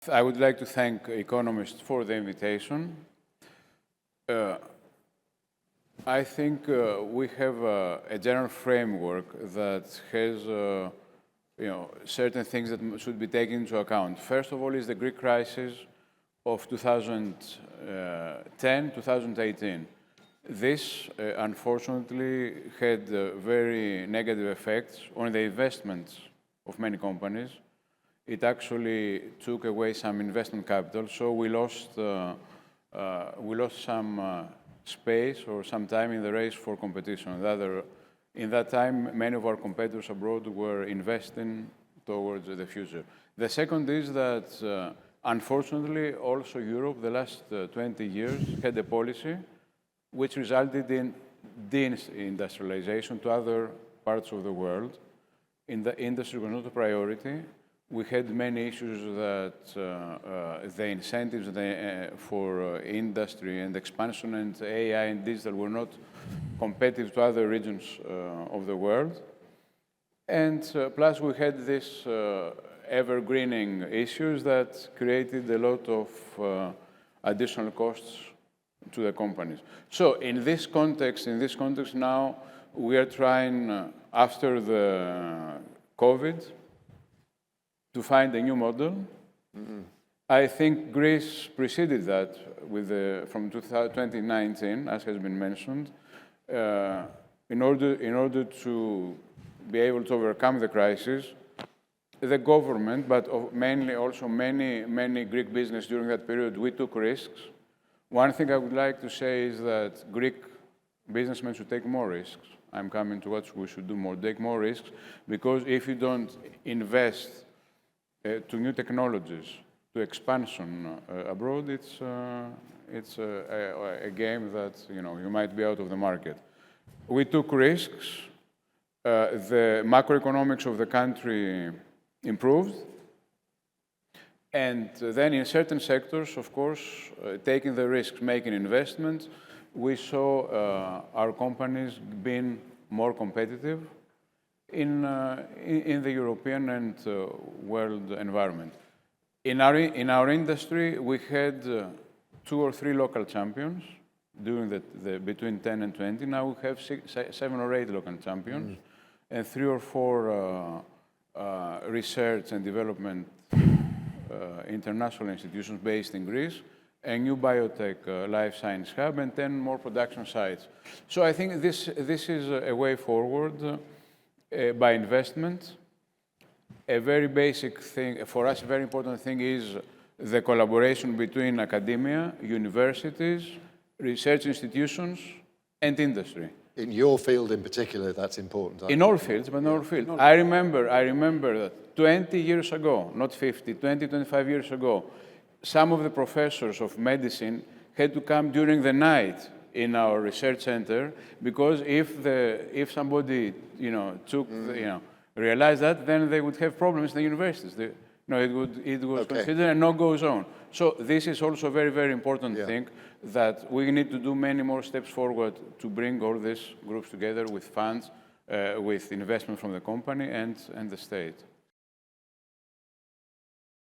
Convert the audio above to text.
I would like to thank Economist for the invitation. I think we have a general framework that has certain things that should be taken into account. First of all is the Greek crisis of 2010, 2018. This, unfortunately, had very negative effects on the investments of many companies. It actually took away some investment capital, so we lost some space or some time in the race for competition. In that time, many of our competitors abroad were investing towards the future. The second is that, unfortunately, also Europe, the last 20 years, had a policy which resulted in deindustrialization to other parts of the world. The industry was not a priority. We had many issues that the incentives for industry and expansion and AI and digital were not competitive to other regions of the world. And plus we had these evergreening issues that created a lot of additional costs to the companies. So in this context now, we are trying, after the COVID, to find a new model. Mm-hmm. I think Greece preceded that from 2019, as has been mentioned, in order to be able to overcome the crisis. The government, but mainly also many Greek business during that period, we took risks. One thing I would like to say is that Greek businessmen should take more risks. I'm coming to what we should do more, take more risks, because if you don't invest to new technologies, to expansion abroad, it's a game that you might be out of the market. We took risks. The macroeconomics of the country improved, and then in certain sectors, of course, taking the risks, making investments, we saw our companies being more competitive in the European and world environment. In our industry, we had 2 or 3 local champions during between 10 and 20. Now we have 7 or 8 local champions, and 3 or 4 research and development international institutions based in Greece, a new biotech life science hub, and 10 more production sites. So I think this is a way forward. By investment. A very basic thing, for us, a very important thing is the collaboration between academia, universities, research institutions, and industry. In your field in particular, that's important. In all fields, but in all fields. I remember that 20 years ago, not 50, 20, 25 years ago, some of the professors of medicine had to come during the night in our research center, because if somebody realized that, then they would have problems in the universities. It was considered a no-go zone. So this is also a very, very important thing, that we need to do many more steps forward to bring all these groups together with funds, with investment from the company and the state.